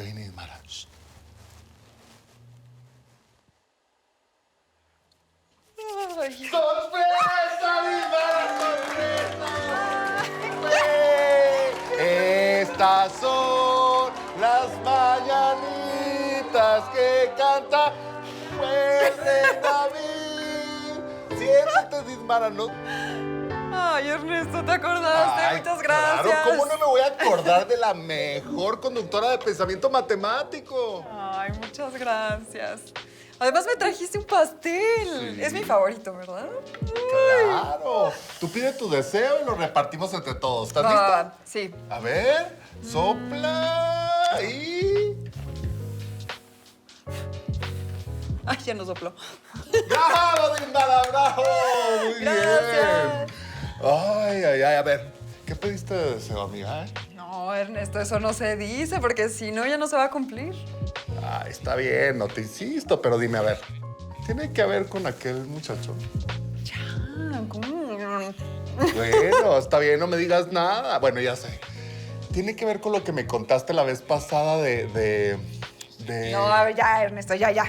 Ya viene Ismara. Shh. Ay. ¡Sorpresa, Ismara! ¡Sorpresa! Estas son las mañanitas que canta fuerte David. Siéntate, Ismara, ¿no? Ay, Ernesto, ¿te acordaste? Ay, Muchas gracias. Claro, ¿cómo no me voy a acordar de la mejor conductora de pensamiento matemático? Ay, muchas gracias. Además me trajiste un pastel. Sí. Es mi favorito, ¿verdad? Claro. Tú pide tu deseo y lo repartimos entre todos. ¿Estás Va, va, lista? va. Sí. A ver, sopla y... Ay, ya no sopló. ¡Bravo, Dindala, bravo! Muy Gracias. bien. Ay, ay, ay, a ver. ¿Qué pediste de deseo, amiga? No, Ernesto, eso no se dice porque si no ya no se va a cumplir. Ay, está bien, no te insisto, pero dime, a ver. Tiene que ver con aquel muchacho. Ya, ¿cómo? Bueno, está bien, no me digas nada. Bueno, ya sé. Tiene que ver con lo que me contaste la vez pasada de... No, a ver, ya, Ernesto, ya.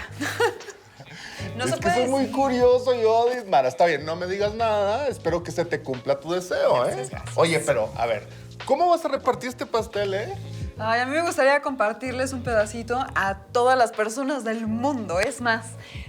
No es se que puede soy muy decir. curioso yo, Dismara. Está bien, no me digas nada. Espero que se te cumpla tu deseo, ¿eh? Gracias. Oye, pero, a ver, ¿cómo vas a repartir este pastel, eh? Ay, a mí me gustaría compartirles un pedacito a todas las personas del mundo. Es más,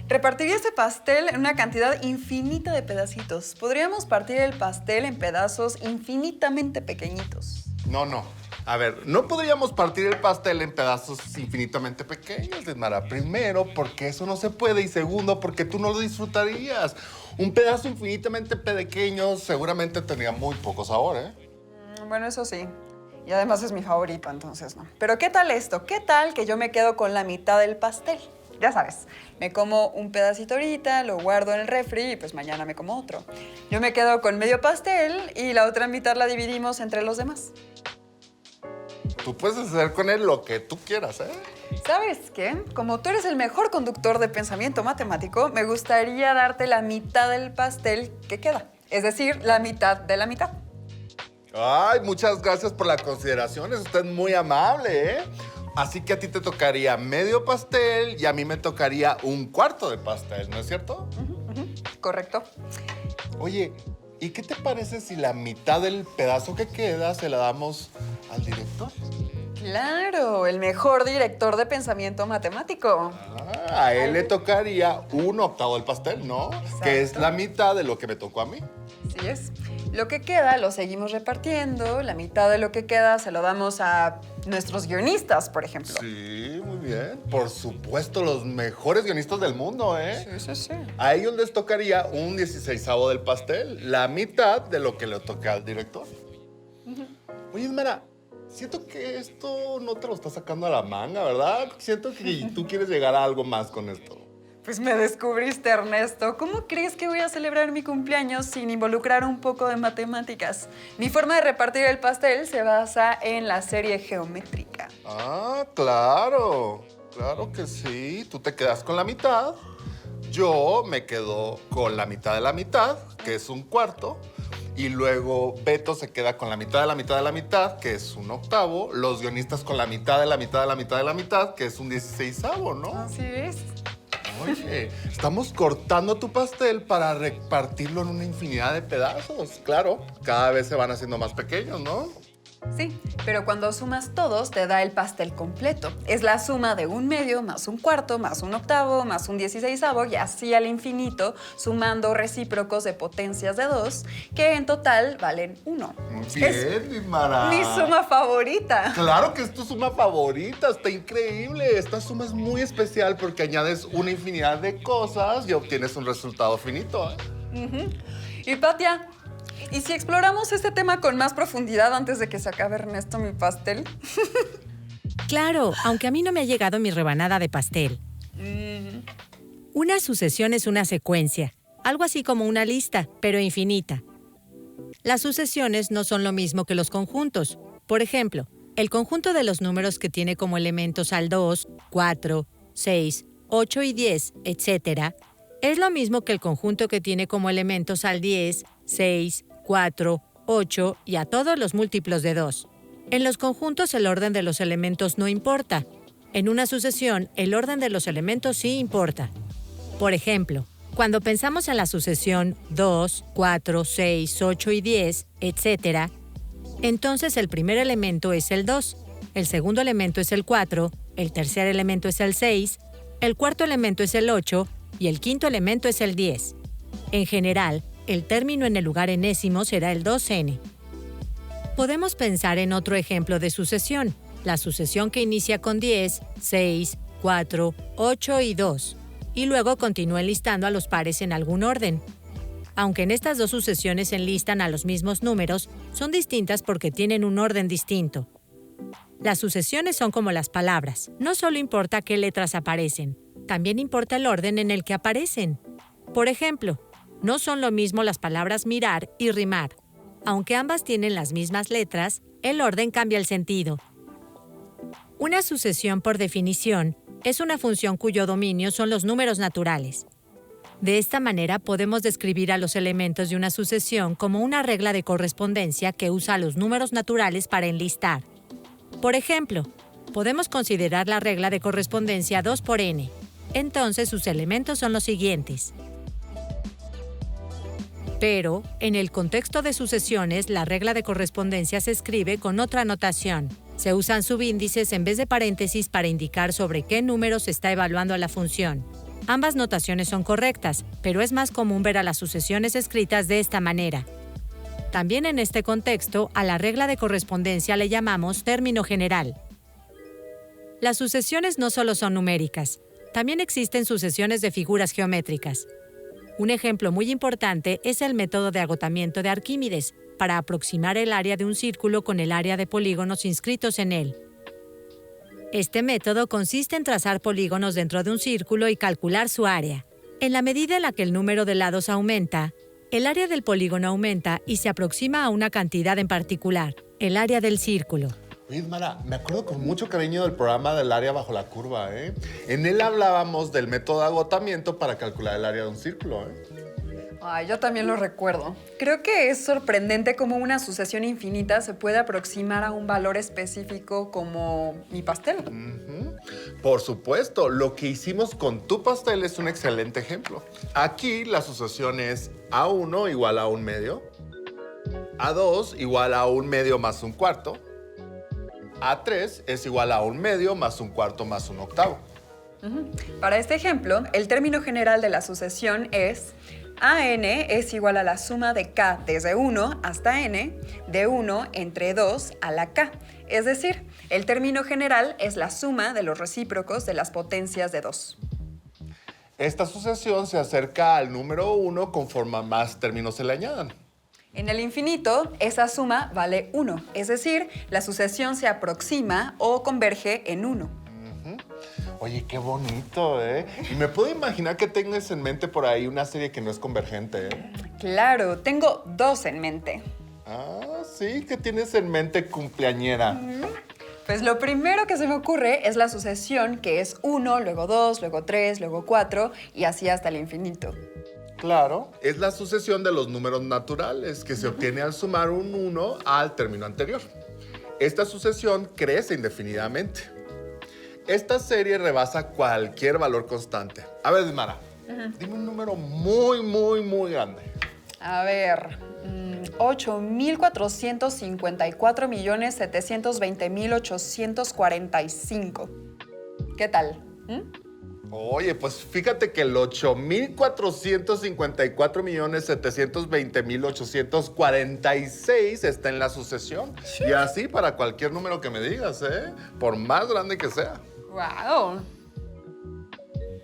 repartiría este pastel en una cantidad infinita de pedacitos. Podríamos partir el pastel en pedazos infinitamente pequeñitos. No. A ver, no podríamos partir el pastel en pedazos infinitamente pequeños, Dismara. Primero, porque eso no se puede. Y segundo, porque tú no lo disfrutarías. Un pedazo infinitamente pequeño seguramente tendría muy poco sabor, ¿eh? Bueno, eso sí. Y además es mi favorito, entonces no. Pero ¿qué tal esto? ¿Qué tal que yo me quedo con la mitad del pastel? Ya sabes, me como un pedacito ahorita, lo guardo en el refri y pues mañana me como otro. Yo me quedo con medio pastel y la otra mitad la dividimos entre los demás. Tú puedes hacer con él lo que tú quieras, ¿eh? ¿Sabes qué? Como tú eres el mejor conductor de pensamiento matemático, me gustaría darte la mitad del pastel que queda. Es decir, la mitad de la mitad. Ay, muchas gracias por la consideración. Es usted muy amable, ¿eh? Así que a ti te tocaría medio pastel y a mí me tocaría un cuarto de pastel, ¿no es cierto? Correcto. Oye, ¿y qué te parece si la mitad del pedazo que queda se la damos al director? Claro, el mejor director de pensamiento matemático. Ah, a él le tocaría un octavo del pastel, ¿no? Que es la mitad de lo que me tocó a mí. Así es. Lo que queda lo seguimos repartiendo, la mitad de lo que queda se lo damos a nuestros guionistas, por ejemplo. Sí, muy bien. Por supuesto, los mejores guionistas del mundo, ¿eh? Sí. A ellos les tocaría un 16avo del pastel, la mitad de lo que le toca al director. Oye, Ismara, siento que esto no te lo está sacando a la manga, ¿verdad? Siento que tú quieres llegar a algo más con esto. Pues me descubriste, Ernesto. ¿Cómo crees que voy a celebrar mi cumpleaños sin involucrar un poco de matemáticas? Mi forma de repartir el pastel se basa en la serie geométrica. Ah, claro. Claro que sí. Tú te quedas con la mitad. Yo me quedo con la mitad de la mitad, que es un cuarto. Y luego Beto se queda con la mitad de la mitad de la mitad, que es un octavo. Los guionistas con la mitad de la mitad de la mitad de la mitad, que es un 16avo, ¿no? Así es. Oye, estamos cortando tu pastel para repartirlo en una infinidad de pedazos. Claro, cada vez se van haciendo más pequeños, ¿no? Sí, pero cuando sumas todos te da el pastel completo. Es la suma de un medio más un cuarto más un octavo más un 16avo y así al infinito, sumando recíprocos de potencias de 2 que en total valen 1. Bien, Dismara. Mi suma favorita. Claro que es tu suma favorita, está increíble. Esta suma es muy especial porque añades una infinidad de cosas y obtienes un resultado finito, ¿eh? Y Patia, ¿y si exploramos este tema con más profundidad antes de que se acabe, Ernesto, mi pastel? Claro, aunque a mí no me ha llegado mi rebanada de pastel. Una sucesión es una secuencia, algo así como una lista, pero infinita. Las sucesiones no son lo mismo que los conjuntos. Por ejemplo, el conjunto de los números que tiene como elementos al 2, 4, 6, 8 y 10, etc., es lo mismo que el conjunto que tiene como elementos al 10, 6, 4, 8 y a todos los múltiplos de 2. En los conjuntos el orden de los elementos no importa. En una sucesión, el orden de los elementos sí importa. Por ejemplo, cuando pensamos en la sucesión 2, 4, 6, 8 y 10, etc., entonces el primer elemento es el 2, el segundo elemento es el 4, el tercer elemento es el 6, el cuarto elemento es el 8 y el quinto elemento es el 10. En general, el término en el lugar enésimo será el 2n. Podemos pensar en otro ejemplo de sucesión, la sucesión que inicia con 10, 6, 4, 8 y 2, y luego continúa enlistando a los pares en algún orden. Aunque en estas dos sucesiones enlistan a los mismos números, son distintas porque tienen un orden distinto. Las sucesiones son como las palabras. No solo importa qué letras aparecen, también importa el orden en el que aparecen. Por ejemplo, no son lo mismo las palabras mirar y rimar. Aunque ambas tienen las mismas letras, el orden cambia el sentido. Una sucesión, por definición, es una función cuyo dominio son los números naturales. De esta manera podemos describir a los elementos de una sucesión como una regla de correspondencia que usa los números naturales para enlistar. Por ejemplo, podemos considerar la regla de correspondencia 2 por n. Entonces sus elementos son los siguientes. Pero, en el contexto de sucesiones, la regla de correspondencia se escribe con otra notación. Se usan subíndices en vez de paréntesis para indicar sobre qué número se está evaluando la función. Ambas notaciones son correctas, pero es más común ver a las sucesiones escritas de esta manera. También en este contexto, a la regla de correspondencia le llamamos término general. Las sucesiones no solo son numéricas, también existen sucesiones de figuras geométricas. Un ejemplo muy importante es el método de agotamiento de Arquímedes, para aproximar el área de un círculo con el área de polígonos inscritos en él. Este método consiste en trazar polígonos dentro de un círculo y calcular su área. En la medida en la que el número de lados aumenta, el área del polígono aumenta y se aproxima a una cantidad en particular, el área del círculo. Oye, Mara, me acuerdo con mucho cariño del programa del área bajo la curva, ¿eh? En él hablábamos del método de agotamiento para calcular el área de un círculo, ¿eh? Ay, yo también lo recuerdo. Creo que es sorprendente cómo una sucesión infinita se puede aproximar a un valor específico como mi pastel. Por supuesto, lo que hicimos con tu pastel es un excelente ejemplo. Aquí la sucesión es A1 igual a 1/2, A2 igual a 1/2 más 1/4, A3 es igual a 1/2 más 1/4 más 1/8. Para este ejemplo, el término general de la sucesión es AN es igual a la suma de K desde 1 hasta N, de 1 entre 2 a la K. Es decir, el término general es la suma de los recíprocos de las potencias de 2. Esta sucesión se acerca al número 1 conforme más términos se le añadan. En el infinito, esa suma vale 1, es decir, la sucesión se aproxima o converge en 1. Oye, qué bonito, ¿eh? Y me puedo imaginar que tengas en mente por ahí una serie que no es convergente, ¿eh? Claro, tengo 2 en mente. Ah, sí, ¿qué tienes en mente, cumpleañera? Pues lo primero que se me ocurre es la sucesión que es 1, luego 2, luego 3, luego 4 y así hasta el infinito. Claro, es la sucesión de los números naturales que se obtiene al sumar un 1 al término anterior. Esta sucesión crece indefinidamente. Esta serie rebasa cualquier valor constante. A ver, Mara, dime un número muy grande. A ver, 8,454,720,845. ¿Qué tal? Oye, pues fíjate que el 8,454,720,846 está en la sucesión. Y así para cualquier número que me digas, ¿eh? Por más grande que sea. ¡Wow!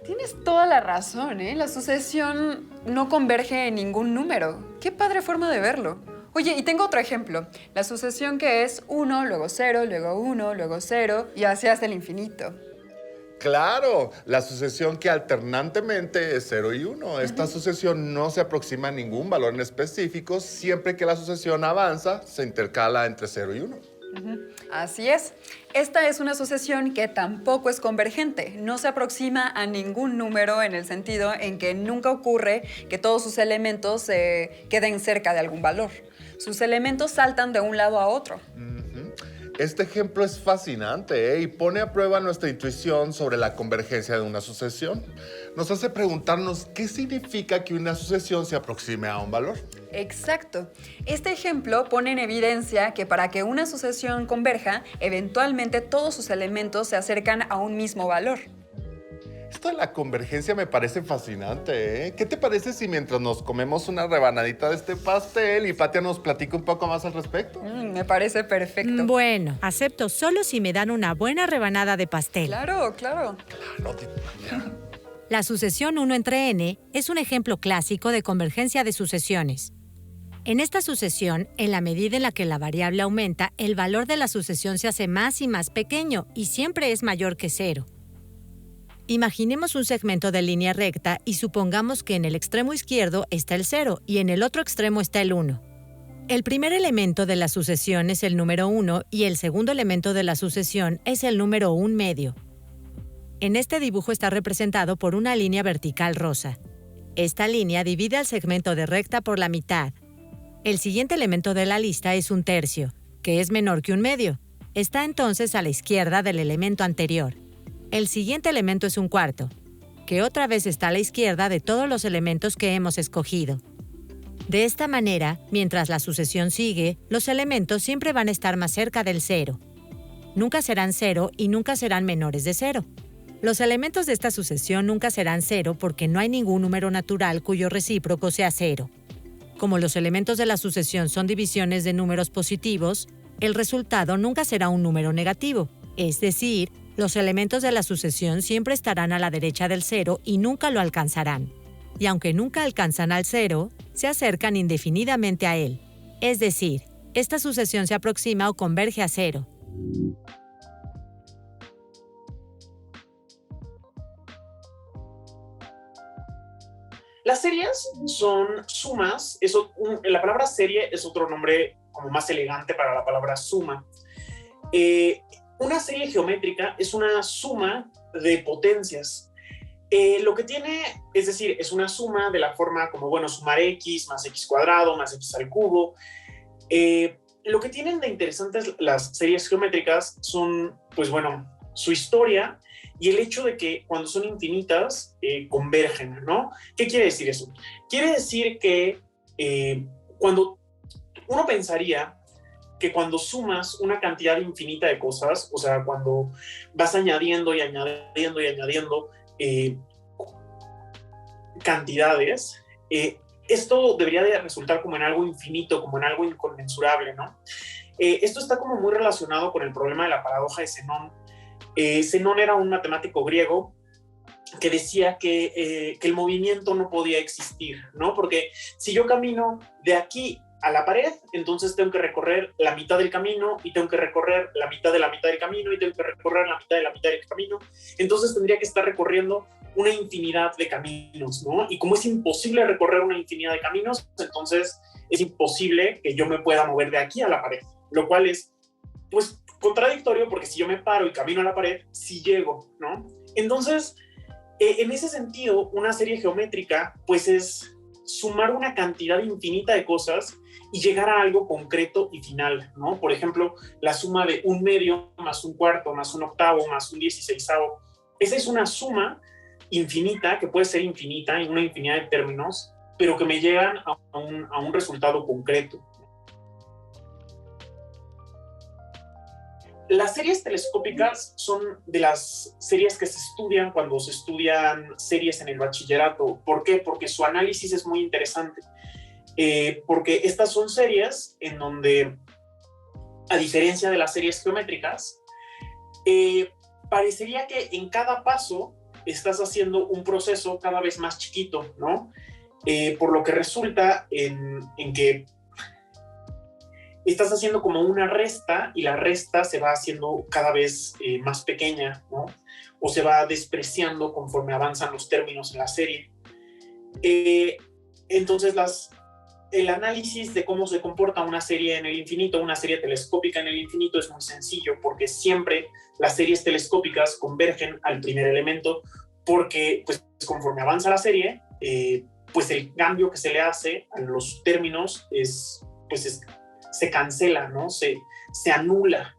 Tienes toda la razón, ¿eh? La sucesión no converge en ningún número. ¡Qué padre forma de verlo! Oye, y tengo otro ejemplo. La sucesión que es 1, luego 0, luego 1, luego 0 y así hasta el infinito. Claro, la sucesión que alternantemente es 0 y 1. Esta sucesión no se aproxima a ningún valor en específico. Siempre que la sucesión avanza, se intercala entre 0 y 1. Así es. Esta es una sucesión que tampoco es convergente. No se aproxima a ningún número en el sentido en que nunca ocurre que todos sus elementos se queden cerca de algún valor. Sus elementos saltan de un lado a otro. Este ejemplo es fascinante, ¿eh? Y pone a prueba nuestra intuición sobre la convergencia de una sucesión. Nos hace preguntarnos qué significa que una sucesión se aproxime a un valor. Exacto. Este ejemplo pone en evidencia que para que una sucesión converja, eventualmente todos sus elementos se acercan a un mismo valor. Esto de la convergencia me parece fascinante, ¿eh? ¿Qué te parece si mientras nos comemos una rebanadita de este pastel y Patia nos platica un poco más al respecto? Me parece perfecto. Bueno, acepto solo si me dan una buena rebanada de pastel. Claro, claro. Claro, Patia. La sucesión 1 entre n es un ejemplo clásico de convergencia de sucesiones. En esta sucesión, en la medida en la que la variable aumenta, el valor de la sucesión se hace más y más pequeño y siempre es mayor que 0. Imaginemos un segmento de línea recta y supongamos que en el extremo izquierdo está el 0 y en el otro extremo está el 1. El primer elemento de la sucesión es el número 1 y el segundo elemento de la sucesión es el número 1 medio. En este dibujo está representado por una línea vertical rosa. Esta línea divide al segmento de recta por la mitad. El siguiente elemento de la lista es un tercio, que es menor que un medio. Está entonces a la izquierda del elemento anterior. El siguiente elemento es un cuarto, que otra vez está a la izquierda de todos los elementos que hemos escogido. De esta manera, mientras la sucesión sigue, los elementos siempre van a estar más cerca del 0. Nunca serán 0 y nunca serán menores de 0. Los elementos de esta sucesión nunca serán 0 porque no hay ningún número natural cuyo recíproco sea 0. Como los elementos de la sucesión son divisiones de números positivos, el resultado nunca será un número negativo, es decir, los elementos de la sucesión siempre estarán a la derecha del 0 y nunca lo alcanzarán. Y aunque nunca alcanzan al 0, se acercan indefinidamente a él. Es decir, esta sucesión se aproxima o converge a 0. Las series son sumas. La palabra serie es otro nombre como más elegante para la palabra suma. Una serie geométrica es una suma de potencias. Lo que tiene, es decir, es una suma de la forma como, bueno, sumar x más x cuadrado más x al cubo. Lo que tienen de interesantes las series geométricas son, pues bueno, su historia y el hecho de que cuando son infinitas convergen, ¿no? ¿Qué quiere decir eso? Quiere decir que cuando uno pensaría que cuando sumas una cantidad infinita de cosas, o sea, cuando vas añadiendo y añadiendo y añadiendo cantidades, esto debería de resultar como en algo infinito, como en algo inconmensurable, ¿no? Esto está como muy relacionado con el problema de la paradoja de Zenón. Zenón era un matemático griego que decía que el movimiento no podía existir, ¿no? Porque si yo camino de aquí a la pared, entonces tengo que recorrer la mitad del camino y tengo que recorrer la mitad de la mitad del camino y tengo que recorrer la mitad de la mitad del camino. Entonces tendría que estar recorriendo una infinidad de caminos, ¿no? Y como es imposible recorrer una infinidad de caminos, entonces es imposible que yo me pueda mover de aquí a la pared, lo cual es, pues, contradictorio porque si yo me paro y camino a la pared, sí llego, ¿no? Entonces, en ese sentido, una serie geométrica, pues es sumar una cantidad infinita de cosas y llegar a algo concreto y final, ¿no? Por ejemplo, la suma de un medio más un cuarto más un octavo más un 16avo. Esa es una suma infinita, que puede ser infinita en una infinidad de términos, pero que me llegan a un resultado concreto. Las series telescópicas son de las series que se estudian cuando se estudian series en el bachillerato. ¿Por qué? Porque su análisis es muy interesante. Porque estas son series en donde, a diferencia de las series geométricas, parecería que en cada paso estás haciendo un proceso cada vez más chiquito, ¿no? Por lo que resulta en que estás haciendo como una resta y la resta se va haciendo cada vez más pequeña, ¿no? O se va despreciando conforme avanzan los términos en la serie. Entonces, el análisis de cómo se comporta una serie en el infinito, una serie telescópica en el infinito, es muy sencillo porque siempre las series telescópicas convergen al primer elemento porque, pues, conforme avanza la serie, pues el cambio que se le hace a los términos se cancela, ¿no? Se anula.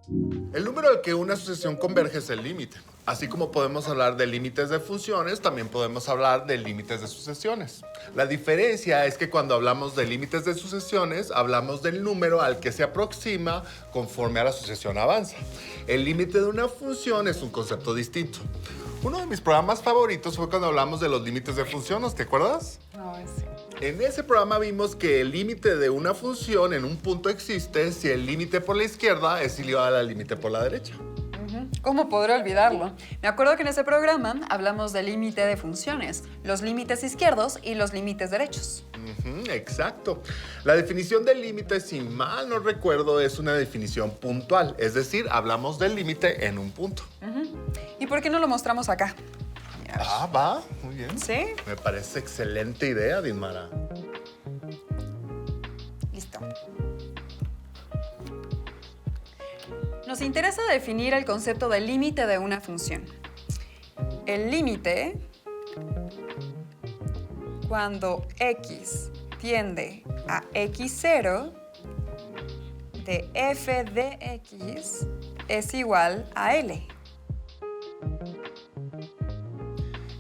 El número al que una sucesión converge es el límite. Así como podemos hablar de límites de funciones, también podemos hablar de límites de sucesiones. La diferencia es que cuando hablamos de límites de sucesiones, hablamos del número al que se aproxima conforme a la sucesión avanza. El límite de una función es un concepto distinto. Uno de mis programas favoritos fue cuando hablamos de los límites de funciones, ¿te acuerdas? Ay, sí. En ese programa vimos que el límite de una función en un punto existe si el límite por la izquierda es igual al límite por la derecha. ¿Cómo podré olvidarlo? Me acuerdo que en ese programa hablamos del límite de funciones, los límites izquierdos y los límites derechos. Exacto. La definición del límite, si mal no recuerdo, es una definición puntual. Es decir, hablamos del límite en un punto. ¿Y por qué no lo mostramos acá? Mira. Ah, va. Muy bien. ¿Sí? Me parece excelente idea, Dinmara. Listo. Nos interesa definir el concepto del límite de una función. El límite, cuando x tiende a x0 de f de x es igual a L.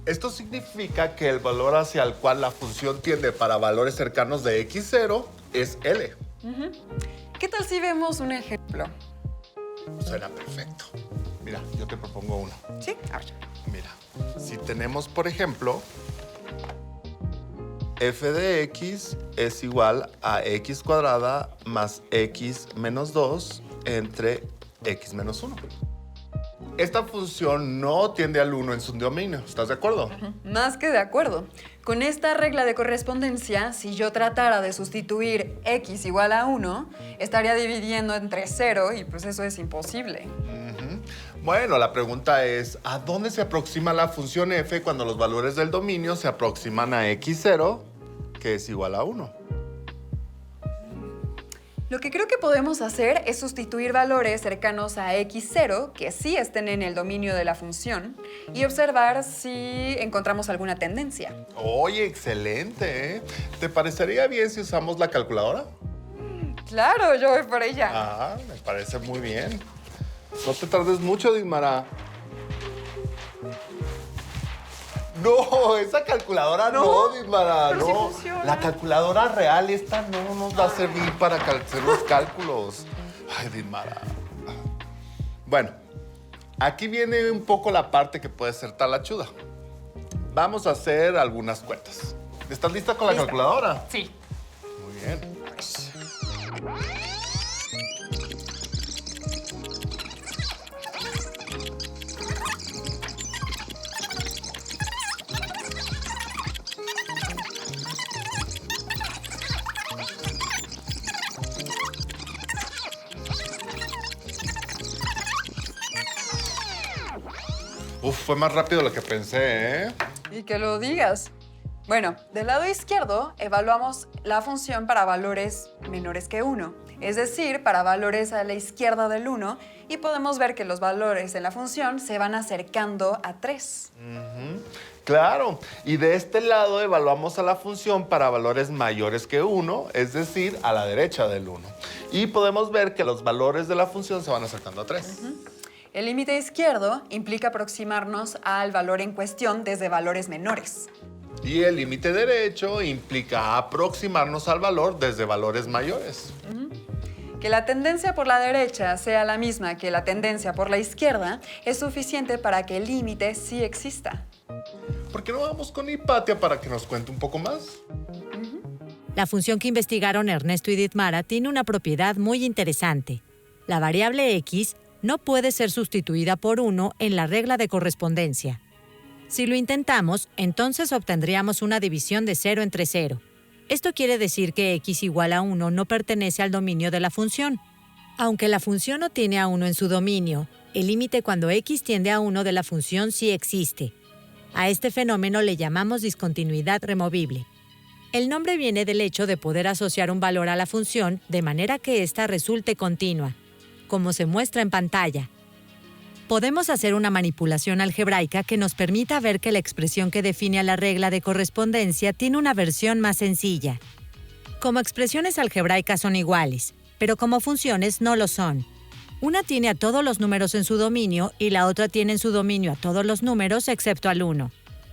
Esto significa que el valor hacia el cual la función tiende para valores cercanos de x0 es L. ¿Qué tal si vemos un ejemplo? Suena perfecto. Mira, yo te propongo uno. ¿Sí? A ver. Mira, si tenemos, por ejemplo, f de x es igual a x cuadrada más x menos 2 entre x menos 1. Esta función no tiende al 1 en su dominio, ¿estás de acuerdo? Más que de acuerdo. Con esta regla de correspondencia, si yo tratara de sustituir x igual a 1, estaría dividiendo entre 0 y pues eso es imposible. Bueno, la pregunta es, ¿a dónde se aproxima la función f cuando los valores del dominio se aproximan a x0, que es igual a 1? Lo que creo que podemos hacer es sustituir valores cercanos a x0 que sí estén en el dominio de la función y observar si encontramos alguna tendencia. Oye, excelente, ¿eh? ¿Te parecería bien si usamos la calculadora? Claro, yo voy por ella. Ah, me parece muy bien. No te tardes mucho, Dinmara. No, esa calculadora no, Dinmara, pero no. sí funciona. La calculadora real, esta no nos va a servir para hacer los cálculos. Ay, Dinmara. Bueno, aquí viene un poco la parte que puede ser talachuda. Vamos a hacer algunas cuentas. ¿Estás lista con la Lista. calculadora? Sí. Muy bien. Uf, fue más rápido de lo que pensé, ¿eh? Y que lo digas. Bueno, del lado izquierdo evaluamos la función para valores menores que 1, es decir, para valores a la izquierda del 1, y podemos ver que los valores en la función se van acercando a 3. Claro, y de este lado evaluamos a la función para valores mayores que 1, es decir, a la derecha del 1. Y podemos ver que los valores de la función se van acercando a 3. El límite izquierdo implica aproximarnos al valor en cuestión desde valores menores. Y el límite derecho implica aproximarnos al valor desde valores mayores. Que la tendencia por la derecha sea la misma que la tendencia por la izquierda es suficiente para que el límite sí exista. ¿Por qué no vamos con Hipatia para que nos cuente un poco más? La función que investigaron Ernesto y Ditmara tiene una propiedad muy interesante. La variable x no puede ser sustituida por 1 en la regla de correspondencia. Si lo intentamos, entonces obtendríamos una división de 0 entre 0. Esto quiere decir que x igual a 1 no pertenece al dominio de la función. Aunque la función no tiene a 1 en su dominio, el límite cuando x tiende a 1 de la función sí existe. A este fenómeno le llamamos discontinuidad removible. El nombre viene del hecho de poder asociar un valor a la función de manera que ésta resulte continua, como se muestra en pantalla. Podemos hacer una manipulación algebraica que nos permita ver que la expresión que define a la regla de correspondencia tiene una versión más sencilla. Como expresiones algebraicas son iguales, pero como funciones no lo son. Una tiene a todos los números en su dominio y la otra tiene en su dominio a todos los números excepto al 1.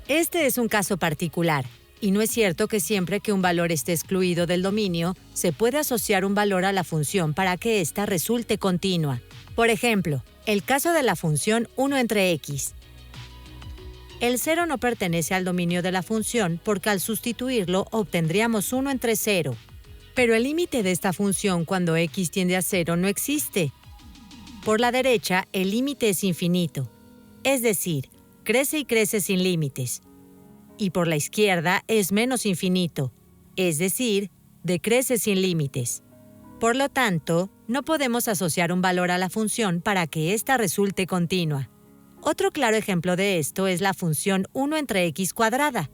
Este es un caso particular, y no es cierto que siempre que un valor esté excluido del dominio, se puede asociar un valor a la función para que ésta resulte continua. Por ejemplo, el caso de la función 1 entre x. El 0 no pertenece al dominio de la función porque al sustituirlo obtendríamos 1 entre 0. Pero el límite de esta función cuando x tiende a 0 no existe. Por la derecha, el límite es infinito, es decir, crece y crece sin límites. Y por la izquierda es menos infinito, es decir, decrece sin límites. Por lo tanto, no podemos asociar un valor a la función para que ésta resulte continua. Otro claro ejemplo de esto es la función 1 entre x cuadrada.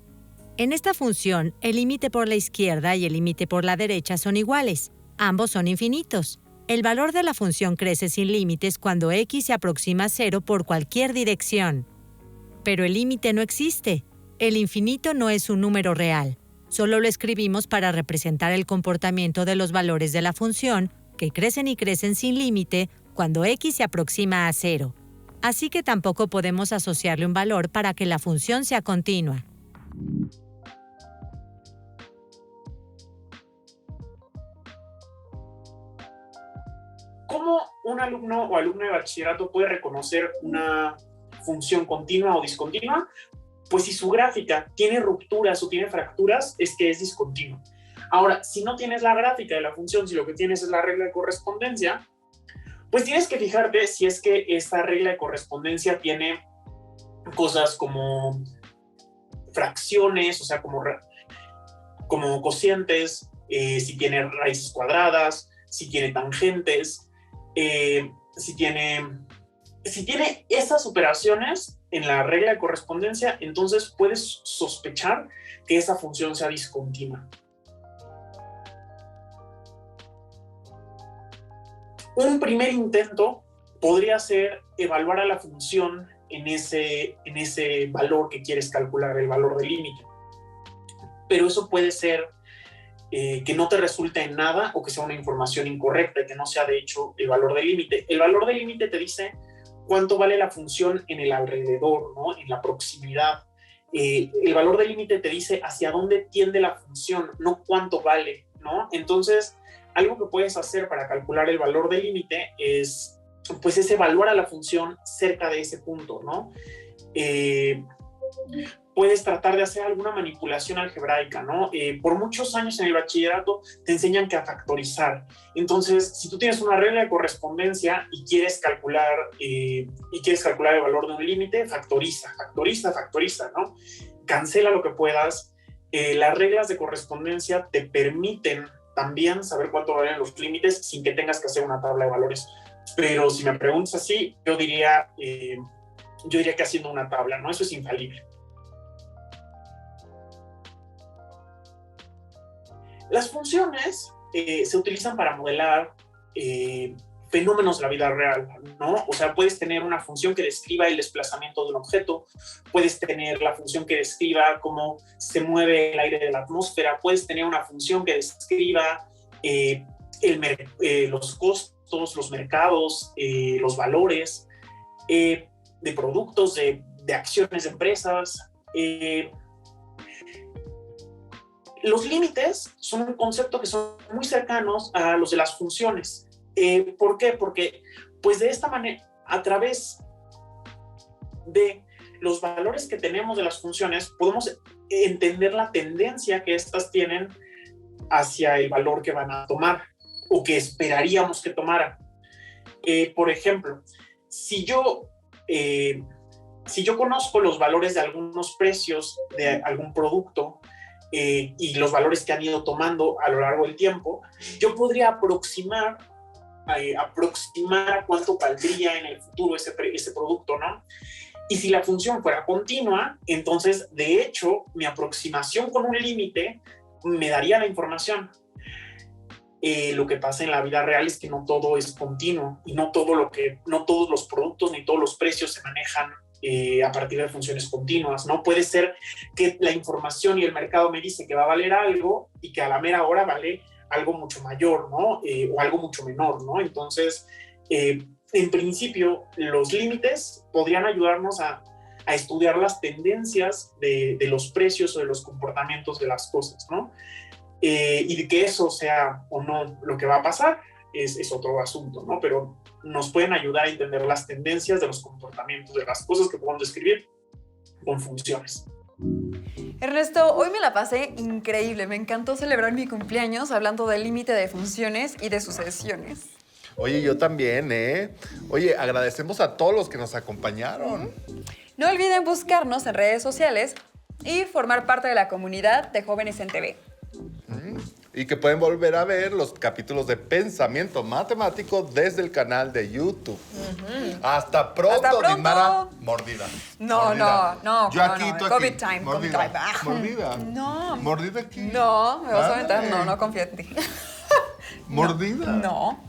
En esta función, el límite por la izquierda y el límite por la derecha son iguales. Ambos son infinitos. El valor de la función crece sin límites cuando x se aproxima a 0 por cualquier dirección. Pero el límite no existe. El infinito no es un número real. Solo lo escribimos para representar el comportamiento de los valores de la función, que crecen y crecen sin límite cuando x se aproxima a 0. Así que tampoco podemos asociarle un valor para que la función sea continua. ¿Cómo un alumno o alumna de bachillerato puede reconocer una función continua o discontinua? Pues si su gráfica tiene rupturas o tiene fracturas, es que es discontinua. Ahora, si no tienes la gráfica de la función, si lo que tienes es la regla de correspondencia, pues tienes que fijarte si es que esta regla de correspondencia tiene cosas como fracciones, o sea, como cocientes, si tiene raíces cuadradas, si tiene tangentes, si tiene esas operaciones en la regla de correspondencia, entonces puedes sospechar que esa función sea discontinua. Un primer intento podría ser evaluar a la función en ese valor que quieres calcular, el valor del límite. Pero eso puede ser que no te resulte en nada o que sea una información incorrecta, que no sea de hecho el valor del límite. El valor del límite te dice cuánto vale la función en el alrededor, ¿no? En la proximidad. El valor del límite te dice hacia dónde tiende la función, no cuánto vale, ¿no? Entonces, algo que puedes hacer para calcular el valor del límite es evaluar a la función cerca de ese punto, ¿no? Puedes tratar de hacer alguna manipulación algebraica, ¿no? Por muchos años en el bachillerato te enseñan que a factorizar. Entonces, si tú tienes una regla de correspondencia y quieres calcular el valor de un límite, factoriza, ¿no? Cancela lo que puedas. Las reglas de correspondencia te permiten también saber cuánto valen los límites sin que tengas que hacer una tabla de valores. Pero si me preguntas así, yo diría que haciendo una tabla, ¿no? Eso es infalible. Las funciones se utilizan para modelar fenómenos de la vida real, ¿no? O sea, puedes tener una función que describa el desplazamiento de un objeto, puedes tener la función que describa cómo se mueve el aire de la atmósfera, puedes tener una función que describa los costos, los mercados, los valores de productos, de acciones de empresas. Los límites son un concepto que son muy cercanos a los de las funciones. ¿Por qué? Porque pues de esta manera, a través de los valores que tenemos de las funciones, podemos entender la tendencia que éstas tienen hacia el valor que van a tomar o que esperaríamos que tomaran. Por ejemplo, si yo conozco los valores de algunos precios de algún producto, y los valores que han ido tomando a lo largo del tiempo, yo podría aproximar a cuánto valdría en el futuro ese producto, ¿no? Y si la función fuera continua, entonces, de hecho, mi aproximación con un límite me daría la información. Lo que pasa en la vida real es que no todo es continuo y no todos los productos ni todos los precios se manejan a partir de funciones continuas, ¿no? Puede ser que la información y el mercado me dice que va a valer algo y que a la mera hora vale algo mucho mayor, ¿no? O algo mucho menor, ¿no? Entonces, en principio, los límites podrían ayudarnos a estudiar las tendencias de los precios o de los comportamientos de las cosas, ¿no? Y de que eso sea o no lo que va a pasar es otro asunto, ¿no? Pero nos pueden ayudar a entender las tendencias de los comportamientos de las cosas que podemos describir con funciones. Ernesto, hoy me la pasé increíble. Me encantó celebrar mi cumpleaños hablando del límite de funciones y de sucesiones. Oye, yo también, ¿eh? Oye, agradecemos a todos los que nos acompañaron. No olviden buscarnos en redes sociales y formar parte de la comunidad de Jóvenes en TV. Y que pueden volver a ver los capítulos de Pensamiento Matemático desde el canal de YouTube. Hasta pronto, Hasta pronto. Dimara. Mordida. No, Mordida. no, Yo aquí, tú aquí. COVID time, COVID Mordida. time. Mordida. No. Mordida aquí. No, me vas a aventar. Ándale. No confío en ti. Mordida. No.